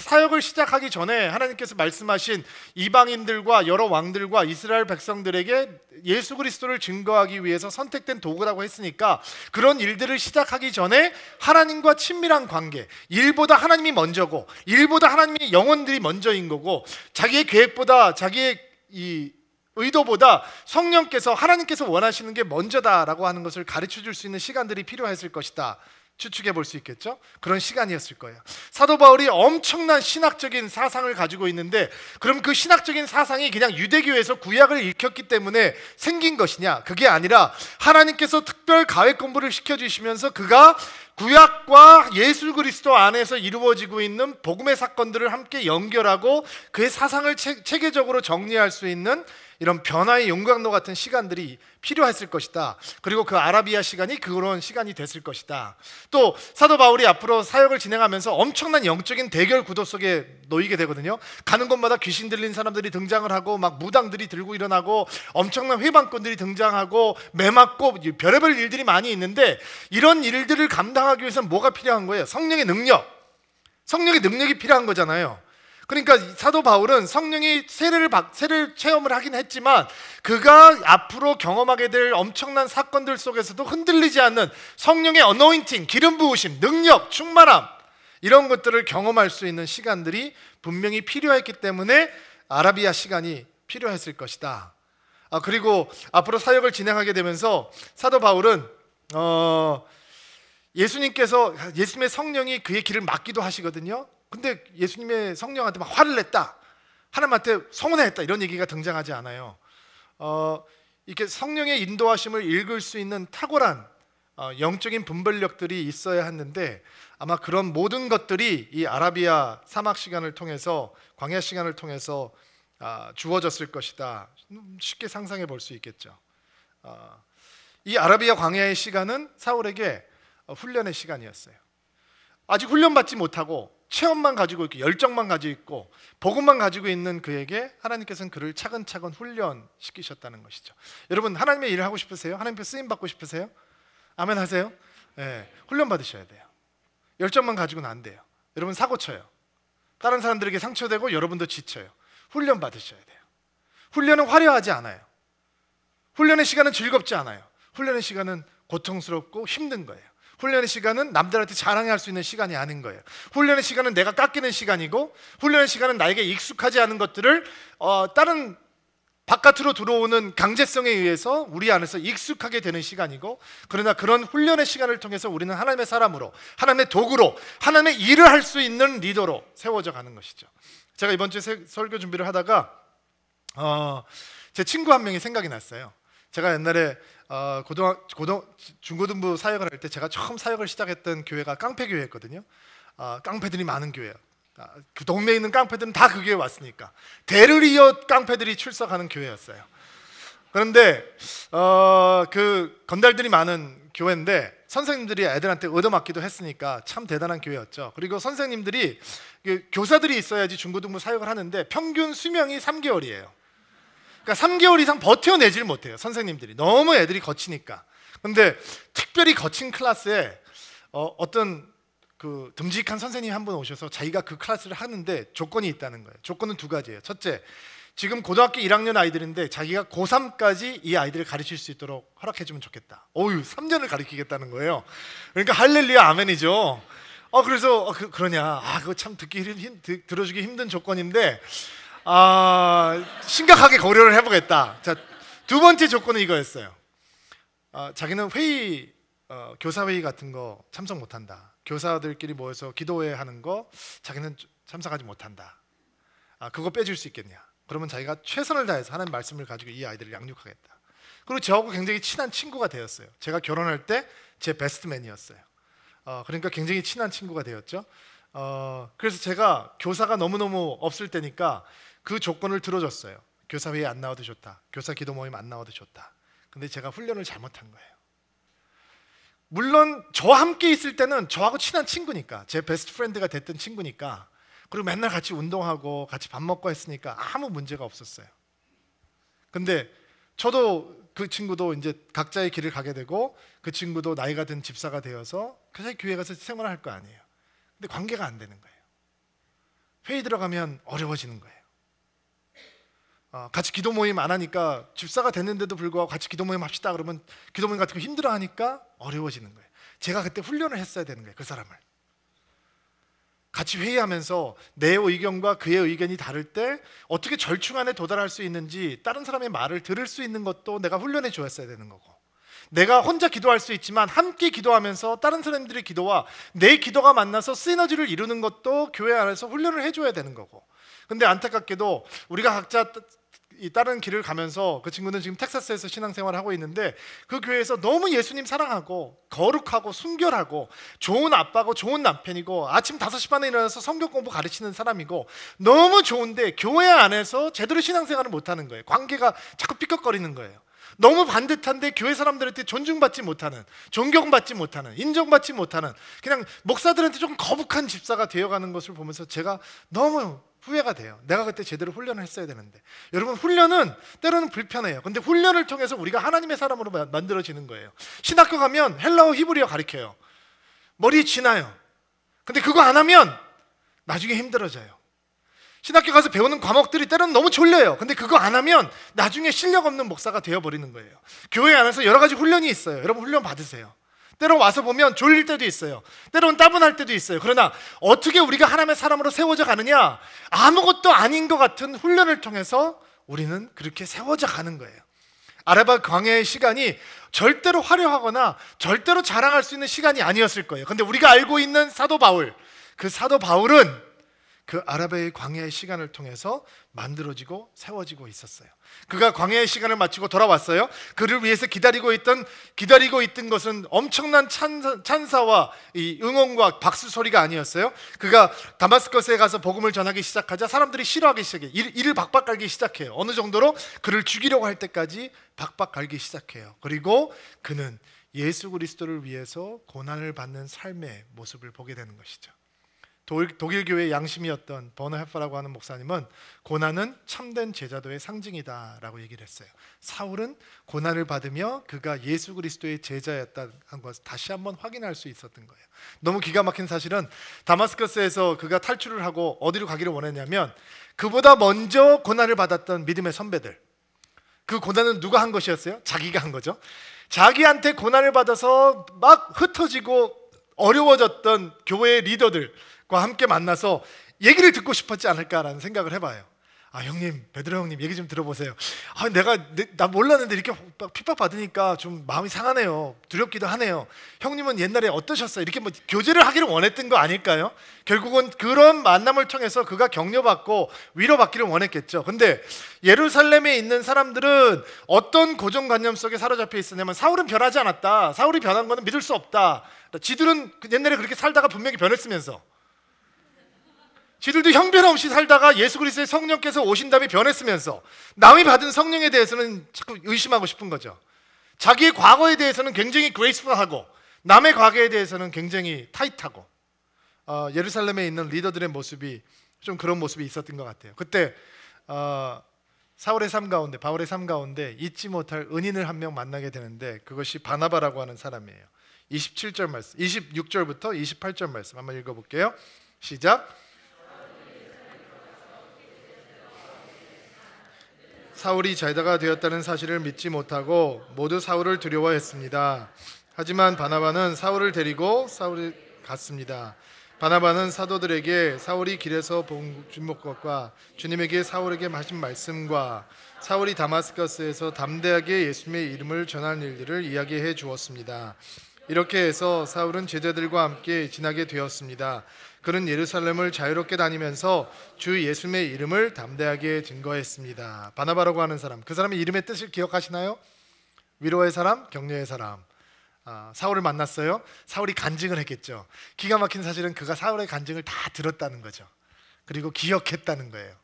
사역을 시작하기 전에 하나님께서 말씀하신 이방인들과 여러 왕들과 이스라엘 백성들에게 예수 그리스도를 증거하기 위해서 선택된 도구라고 했으니까 그런 일들을 시작하기 전에 하나님과 친밀한 관계, 일보다 하나님이 먼저고 일보다 하나님의 영혼들이 먼저인 거고 자기의 계획보다 자기의 이 의도보다 성령께서 하나님께서 원하시는 게 먼저다라고 하는 것을 가르쳐 줄 수 있는 시간들이 필요했을 것이다. 추측해 볼 수 있겠죠? 그런 시간이었을 거예요. 사도 바울이 엄청난 신학적인 사상을 가지고 있는데 그럼 그 신학적인 사상이 그냥 유대교에서 구약을 읽혔기 때문에 생긴 것이냐? 그게 아니라 하나님께서 특별 가외 공부를 시켜주시면서 그가 구약과 예수 그리스도 안에서 이루어지고 있는 복음의 사건들을 함께 연결하고 그의 사상을 체계적으로 정리할 수 있는 이런 변화의 용광로 같은 시간들이 필요했을 것이다. 그리고 그 아라비아 시간이 그런 시간이 됐을 것이다. 또 사도 바울이 앞으로 사역을 진행하면서 엄청난 영적인 대결 구도 속에 놓이게 되거든요. 가는 곳마다 귀신 들린 사람들이 등장을 하고 막 무당들이 들고 일어나고 엄청난 회방꾼들이 등장하고 매 맞고 별의별 일들이 많이 있는데 이런 일들을 감당하기 위해서는 뭐가 필요한 거예요? 성령의 능력이 필요한 거잖아요. 그러니까 사도 바울은 성령이 세례를 체험을 하긴 했지만 그가 앞으로 경험하게 될 엄청난 사건들 속에서도 흔들리지 않는 성령의 어노인팅, 기름 부으심, 능력, 충만함 이런 것들을 경험할 수 있는 시간들이 분명히 필요했기 때문에 아라비아 시간이 필요했을 것이다. 그리고 앞으로 사역을 진행하게 되면서 사도 바울은 예수님의 성령이 그의 길을 막기도 하시거든요. 근데 예수님의 성령한테 막 화를 냈다, 하나님한테 서운해했다 이런 얘기가 등장하지 않아요. 이렇게 성령의 인도하심을 읽을 수 있는 탁월한 영적인 분별력들이 있어야 했는데 아마 그런 모든 것들이 이 아라비아 사막 시간을 통해서 광야 시간을 통해서 주어졌을 것이다. 쉽게 상상해 볼 수 있겠죠. 이 아라비아 광야의 시간은 사울에게 훈련의 시간이었어요. 아직 훈련받지 못하고 체험만 가지고 있고 열정만 가지고 있고 복음만 가지고 있는 그에게 하나님께서는 그를 차근차근 훈련시키셨다는 것이죠. 여러분 하나님의 일을 하고 싶으세요? 하나님께 쓰임 받고 싶으세요? 아멘 하세요? 네, 훈련 받으셔야 돼요. 열정만 가지고는 안 돼요. 여러분 사고 쳐요. 다른 사람들에게 상처되고 여러분도 지쳐요. 훈련 받으셔야 돼요. 훈련은 화려하지 않아요. 훈련의 시간은 즐겁지 않아요. 훈련의 시간은 고통스럽고 힘든 거예요. 훈련의 시간은 남들한테 자랑할 수 있는 시간이 아닌 거예요. 훈련의 시간은 내가 깎이는 시간이고 훈련의 시간은 나에게 익숙하지 않은 것들을 다른 바깥으로 들어오는 강제성에 의해서 우리 안에서 익숙하게 되는 시간이고 그러나 그런 훈련의 시간을 통해서 우리는 하나님의 사람으로 하나님의 도구로 하나님의 일을 할 수 있는 리더로 세워져 가는 것이죠. 제가 이번 주에 설교 준비를 하다가 제 친구 한 명이 생각이 났어요. 제가 옛날에 중고등부 사역을 할 때 제가 처음 사역을 시작했던 교회가 깡패 교회였거든요. 깡패들이 많은 교회예요. 그 동네에 있는 깡패들은 다 그 교회에 왔으니까 대를 이어 깡패들이 출석하는 교회였어요. 그런데 그 건달들이 많은 교회인데 선생님들이 애들한테 얻어맞기도 했으니까 참 대단한 교회였죠. 그리고 선생님들이 교사들이 있어야지 중고등부 사역을 하는데 평균 수명이 3개월이에요. 그러니까 3개월 이상 버텨내질 못해요. 선생님들이 너무 애들이 거치니까. 근데 특별히 거친 클래스에 어떤 그 듬직한 선생님이 한 분 오셔서 자기가 그 클래스를 하는데 조건이 있다는 거예요. 조건은 두 가지예요. 첫째, 지금 고등학교 1학년 아이들인데 자기가 고3까지 이 아이들을 가르칠 수 있도록 허락해주면 좋겠다. 3년을 가르치겠다는 거예요. 그러니까 할렐루야 아멘이죠. 그래서 그러냐? 그거 참 들어주기 힘든 조건인데 심각하게 고려를 해보겠다. 자, 두 번째 조건은 이거였어요. 자기는 회의, 교사회의 같은 거 참석 못한다. 교사들끼리 모여서 기도회 하는 거 자기는 참석하지 못한다. 그거 빼줄 수 있겠냐? 그러면 자기가 최선을 다해서 하나님 말씀을 가지고 이 아이들을 양육하겠다. 그리고 저하고 굉장히 친한 친구가 되었어요. 제가 결혼할 때 제 베스트맨이었어요. 그러니까 굉장히 친한 친구가 되었죠. 그래서 제가 교사가 너무너무 없을 때니까 그 조건을 들어줬어요. 교사회의 안 나와도 좋다. 교사 기도 모임 안 나와도 좋다. 근데 제가 훈련을 잘못한 거예요. 물론 저와 함께 있을 때는 저하고 친한 친구니까, 제 베스트 프렌드가 됐던 친구니까, 그리고 맨날 같이 운동하고 같이 밥 먹고 했으니까 아무 문제가 없었어요. 근데 저도 그 친구도 이제 각자의 길을 가게 되고 그 친구도 나이가 든 집사가 되어서 그냥 교회 가서 생활을 할 거 아니에요. 근데 관계가 안 되는 거예요. 회의 들어가면 어려워지는 거예요. 같이 기도 모임 안 하니까, 집사가 됐는데도 불구하고 같이 기도 모임 합시다 그러면 기도 모임 같은 거 힘들어하니까 어려워지는 거예요. 제가 그때 훈련을 했어야 되는 거예요. 그 사람을 같이 회의하면서 내 의견과 그의 의견이 다를 때 어떻게 절충안에 도달할 수 있는지, 다른 사람의 말을 들을 수 있는 것도 내가 훈련해 주었어야 되는 거고, 내가 혼자 기도할 수 있지만 함께 기도하면서 다른 사람들의 기도와 내 기도가 만나서 시너지를 이루는 것도 교회 안에서 훈련을 해줘야 되는 거고. 근데 안타깝게도 우리가 각자 이 다른 길을 가면서, 그 친구는 지금 텍사스에서 신앙생활을 하고 있는데 그 교회에서 너무 예수님 사랑하고 거룩하고 순결하고 좋은 아빠고 좋은 남편이고 아침 5시 반에 일어나서 성경 공부 가르치는 사람이고 너무 좋은데 교회 안에서 제대로 신앙생활을 못하는 거예요. 관계가 자꾸 삐걱거리는 거예요. 너무 반듯한데 교회 사람들한테 존중받지 못하는, 존경받지 못하는, 인정받지 못하는, 그냥 목사들한테 조금 거북한 집사가 되어가는 것을 보면서 제가 너무 후회가 돼요. 내가 그때 제대로 훈련을 했어야 되는데. 여러분, 훈련은 때로는 불편해요. 근데 훈련을 통해서 우리가 하나님의 사람으로 만들어지는 거예요. 신학교 가면 헬라어 히브리어 가르쳐요. 머리에 쥐나요. 근데 그거 안 하면 나중에 힘들어져요. 신학교 가서 배우는 과목들이 때로는 너무 졸려요. 근데 그거 안 하면 나중에 실력 없는 목사가 되어버리는 거예요. 교회 안에서 여러 가지 훈련이 있어요. 여러분, 훈련 받으세요. 때로 와서 보면 졸릴 때도 있어요. 때로는 따분할 때도 있어요. 그러나 어떻게 우리가 하나님의 사람으로 세워져 가느냐? 아무것도 아닌 것 같은 훈련을 통해서 우리는 그렇게 세워져 가는 거예요. 아라바 광야의 시간이 절대로 화려하거나 절대로 자랑할 수 있는 시간이 아니었을 거예요. 근데 우리가 알고 있는 사도 바울, 그 사도 바울은 그 아라바의 광야의 시간을 통해서 만들어지고 세워지고 있었어요. 그가 광야의 시간을 마치고 돌아왔어요. 그를 위해서 기다리고 있던 것은 엄청난 찬사와 이 응원과 박수 소리가 아니었어요. 그가 다마스커스에 가서 복음을 전하기 시작하자 사람들이 싫어하기 시작해요. 이를 박박 갈기 시작해요. 어느 정도로 그를 죽이려고 할 때까지 박박 갈기 시작해요. 그리고 그는 예수 그리스도를 위해서 고난을 받는 삶의 모습을 보게 되는 것이죠. 독일 교회의 양심이었던 버너 헤퍼라고 하는 목사님은 고난은 참된 제자도의 상징이다라고 얘기를 했어요. 사울은 고난을 받으며 그가 예수 그리스도의 제자였다는 것을 다시 한번 확인할 수 있었던 거예요. 너무 기가 막힌 사실은 다마스커스에서 그가 탈출을 하고 어디로 가기를 원했냐면, 그보다 먼저 고난을 받았던 믿음의 선배들, 그 고난은 누가 한 것이었어요? 자기가 한 거죠. 자기한테 고난을 받아서 막 흩어지고 어려워졌던 교회의 리더들과 함께 만나서 얘기를 듣고 싶었지 않을까라는 생각을 해봐요. 형님, 베드로 형님 얘기 좀 들어보세요. 나 몰랐는데 이렇게 핍박 받으니까 좀 마음이 상하네요. 두렵기도 하네요. 형님은 옛날에 어떠셨어요? 이렇게 뭐 교제를 하기를 원했던 거 아닐까요? 결국은 그런 만남을 통해서 그가 격려받고 위로받기를 원했겠죠. 근데 예루살렘에 있는 사람들은 어떤 고정관념 속에 사로잡혀 있었냐면, 사울은 변하지 않았다, 사울이 변한 거는 믿을 수 없다. 지들은 옛날에 그렇게 살다가 분명히 변했으면서, 지들도 형편없이 살다가 예수 그리스도의 성령께서 오신 다음에 변했으면서 남이 받은 성령에 대해서는 자꾸 의심하고 싶은 거죠. 자기의 과거에 대해서는 굉장히 그레이스풀하고 남의 과거에 대해서는 굉장히 타이트하고, 예루살렘에 있는 리더들의 모습이 좀 그런 모습이 있었던 것 같아요. 그때 사울의 삶 가운데, 바울의 삶 가운데 잊지 못할 은인을 한 명 만나게 되는데, 그것이 바나바라고 하는 사람이에요. 27절 말씀, 26절부터 28절 말씀 한번 읽어볼게요. 시작. 사울이 제자가 되었다는 사실을 믿지 못하고 모두 사울을 두려워했습니다. 하지만 바나바는 사울을 데리고 사울이 갔습니다. 바나바는 사도들에게 사울이 길에서 본 주목과 주님에게 사울에게 하신 말씀과 사울이 다마스커스에서 담대하게 예수님의 이름을 전하는 일들을 이야기해 주었습니다. 이렇게 해서 사울은 제자들과 함께 지나게 되었습니다. 그는 예루살렘을 자유롭게 다니면서 주 예수님의 이름을 담대하게 증거했습니다. 바나바라고 하는 사람, 그 사람의 이름의 뜻을 기억하시나요? 위로의 사람, 격려의 사람. 사울을 만났어요. 사울이 간증을 했겠죠. 기가 막힌 사실은 그가 사울의 간증을 다 들었다는 거죠. 그리고 기억했다는 거예요.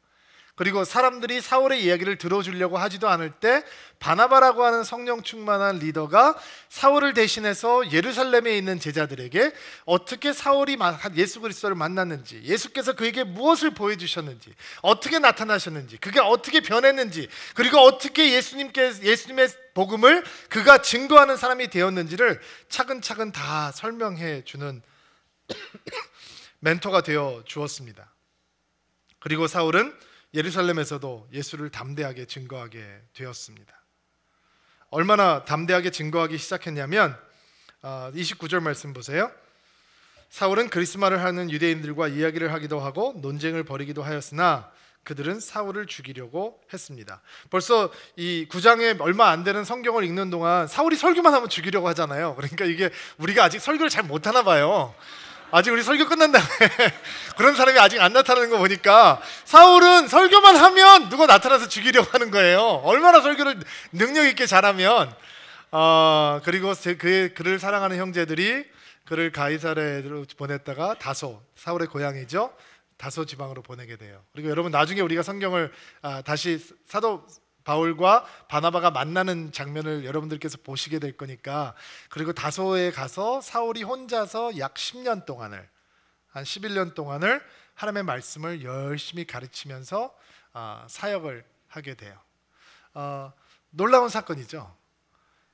그리고 사람들이 사울의 이야기를 들어주려고 하지도 않을 때 바나바라고 하는 성령 충만한 리더가 사울을 대신해서 예루살렘에 있는 제자들에게 어떻게 사울이 예수 그리스도를 만났는지, 예수께서 그에게 무엇을 보여주셨는지, 어떻게 나타나셨는지, 그게 어떻게 변했는지, 그리고 어떻게 예수님의 복음을 그가 증거하는 사람이 되었는지를 차근차근 다 설명해 주는 멘토가 되어 주었습니다. 그리고 사울은 예루살렘에서도 예수를 담대하게 증거하게 되었습니다. 얼마나 담대하게 증거하기 시작했냐면 29절 말씀 보세요. 사울은 그리스마를 하는 유대인들과 이야기를 하기도 하고 논쟁을 벌이기도 하였으나 그들은 사울을 죽이려고 했습니다. 벌써 이 9장에 얼마 안 되는 성경을 읽는 동안 사울이 설교만 하면 죽이려고 하잖아요. 그러니까 이게 우리가 아직 설교를 잘 못하나 봐요. 아직 우리 설교 끝난 다음에 그런 사람이 아직 안 나타나는 거 보니까 사울은 설교만 하면 누가 나타나서 죽이려고 하는 거예요. 얼마나 설교를 능력 있게 잘하면. 그리고 그를 사랑하는 형제들이 그를 가이사랴로 보냈다가 다소, 사울의 고향이죠, 다소 지방으로 보내게 돼요. 그리고 여러분 나중에 우리가 성경을 다시 사도 바울과 바나바가 만나는 장면을 여러분들께서 보시게 될 거니까, 그리고 다소에 가서 사울이 혼자서 약 10년 동안을, 한 11년 동안을 하나님의 말씀을 열심히 가르치면서 사역을 하게 돼요. 놀라운 사건이죠.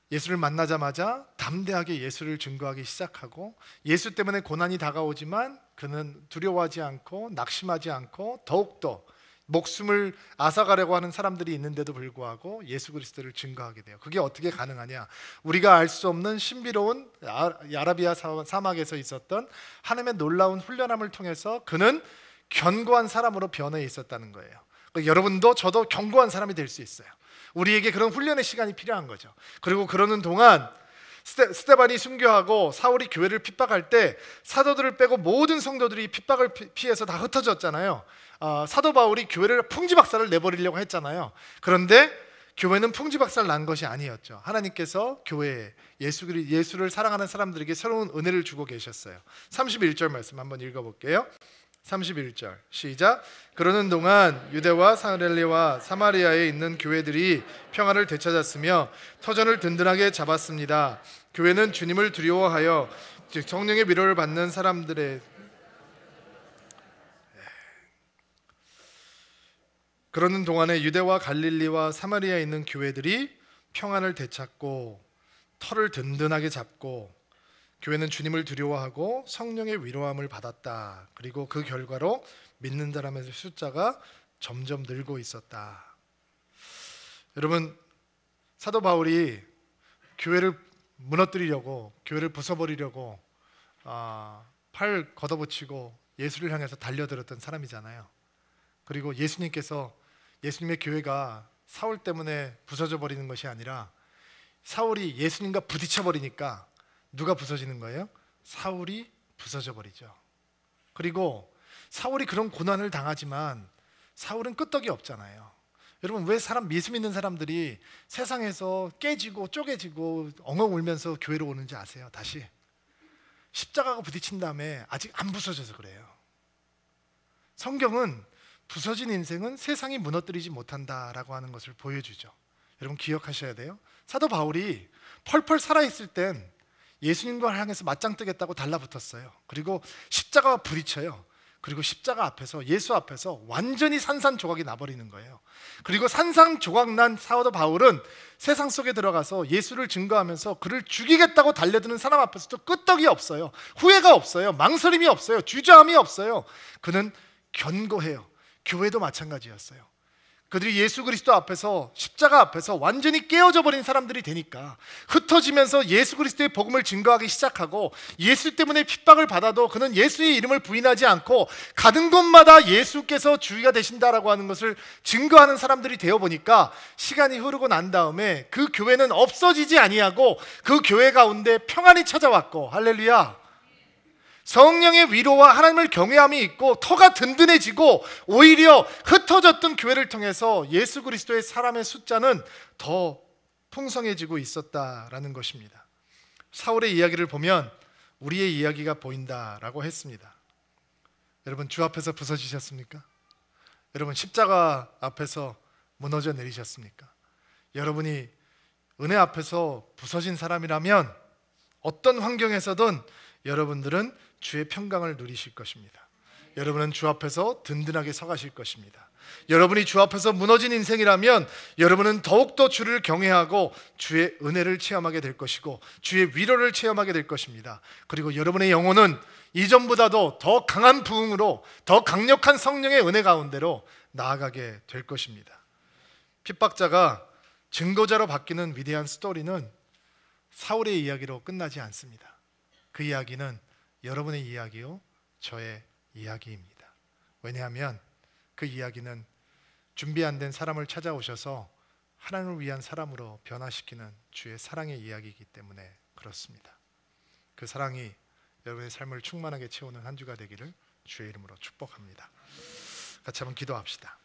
예수를 만나자마자 담대하게 예수를 증거하기 시작하고, 예수 때문에 고난이 다가오지만 그는 두려워하지 않고 낙심하지 않고 더욱더 목숨을 앗아가려고 하는 사람들이 있는데도 불구하고 예수 그리스도를 증거하게 돼요. 그게 어떻게 가능하냐? 우리가 알 수 없는 신비로운 아라비아 사막에서 있었던 하나님의 놀라운 훈련함을 통해서 그는 견고한 사람으로 변해 있었다는 거예요. 여러분도 저도 견고한 사람이 될 수 있어요. 우리에게 그런 훈련의 시간이 필요한 거죠. 그리고 그러는 동안 스데반이 순교하고 사울이 교회를 핍박할 때 사도들을 빼고 모든 성도들이 핍박을 피해서 다 흩어졌잖아요. 사도 바울이 교회를 풍지박살을 내버리려고 했잖아요. 그런데 교회는 풍지박살 난 것이 아니었죠. 하나님께서 교회에 예수를 사랑하는 사람들에게 새로운 은혜를 주고 계셨어요. 31절 말씀 한번 읽어볼게요. 31절 시작. 그러는 동안 유대와 사렐리와 사마리아에 있는 교회들이 평화를 되찾았으며 터전을 든든하게 잡았습니다. 교회는 주님을 두려워하여 즉 성령의 위로를 받는 사람들의 그러는 동안에 유대와 갈릴리와 사마리아에 있는 교회들이 평안을 되찾고 터를 든든하게 잡고 교회는 주님을 두려워하고 성령의 위로함을 받았다. 그리고 그 결과로 믿는 사람의 숫자가 점점 늘고 있었다. 여러분, 사도 바울이 교회를 무너뜨리려고, 교회를 부숴버리려고 팔 걷어붙이고 예수를 향해서 달려들었던 사람이잖아요. 그리고 예수님께서 예수님의 교회가 사울 때문에 부서져 버리는 것이 아니라 사울이 예수님과 부딪혀 버리니까 누가 부서지는 거예요? 사울이 부서져 버리죠. 그리고 사울이 그런 고난을 당하지만 사울은 끄떡이 없잖아요. 여러분, 왜 예수 믿는 사람들이 세상에서 깨지고 쪼개지고 엉엉 울면서 교회로 오는지 아세요? 다시 십자가가 부딪힌 다음에 아직 안 부서져서 그래요. 성경은 부서진 인생은 세상이 무너뜨리지 못한다라고 하는 것을 보여주죠. 여러분 기억하셔야 돼요. 사도 바울이 펄펄 살아있을 땐 예수님과 향해서 맞짱 뜨겠다고 달라붙었어요. 그리고 십자가와 부딪혀요. 그리고 십자가 앞에서, 예수 앞에서 완전히 산산조각이 나버리는 거예요. 그리고 산산조각 난 사도 바울은 세상 속에 들어가서 예수를 증거하면서 그를 죽이겠다고 달려드는 사람 앞에서도 끄떡이 없어요. 후회가 없어요. 망설임이 없어요. 주저함이 없어요. 그는 견고해요. 교회도 마찬가지였어요. 그들이 예수 그리스도 앞에서, 십자가 앞에서 완전히 깨어져 버린 사람들이 되니까 흩어지면서 예수 그리스도의 복음을 증거하기 시작하고, 예수 때문에 핍박을 받아도 그는 예수의 이름을 부인하지 않고 가는 곳마다 예수께서 주의가 되신다라고 하는 것을 증거하는 사람들이 되어 보니까 시간이 흐르고 난 다음에 그 교회는 없어지지 아니하고 그 교회 가운데 평안이 찾아왔고, 할렐루야, 성령의 위로와 하나님을 경외함이 있고 터가 든든해지고, 오히려 흩어졌던 교회를 통해서 예수 그리스도의 사람의 숫자는 더 풍성해지고 있었다라는 것입니다. 사울의 이야기를 보면 우리의 이야기가 보인다라고 했습니다. 여러분, 주 앞에서 부서지셨습니까? 여러분, 십자가 앞에서 무너져 내리셨습니까? 여러분이 은혜 앞에서 부서진 사람이라면 어떤 환경에서든 여러분들은 주의 평강을 누리실 것입니다. 여러분은 주 앞에서 든든하게 서가실 것입니다. 여러분이 주 앞에서 무너진 인생이라면 여러분은 더욱더 주를 경외하고 주의 은혜를 체험하게 될 것이고 주의 위로를 체험하게 될 것입니다. 그리고 여러분의 영혼은 이전보다도 더 강한 부흥으로, 더 강력한 성령의 은혜 가운데로 나아가게 될 것입니다. 핍박자가 증거자로 바뀌는 위대한 스토리는 사울의 이야기로 끝나지 않습니다. 그 이야기는 여러분의 이야기요, 저의 이야기입니다. 왜냐하면 그 이야기는 준비 안 된 사람을 찾아오셔서 하나님을 위한 사람으로 변화시키는 주의 사랑의 이야기이기 때문에 그렇습니다. 그 사랑이 여러분의 삶을 충만하게 채우는 한 주가 되기를 주의 이름으로 축복합니다. 같이 한번 기도합시다.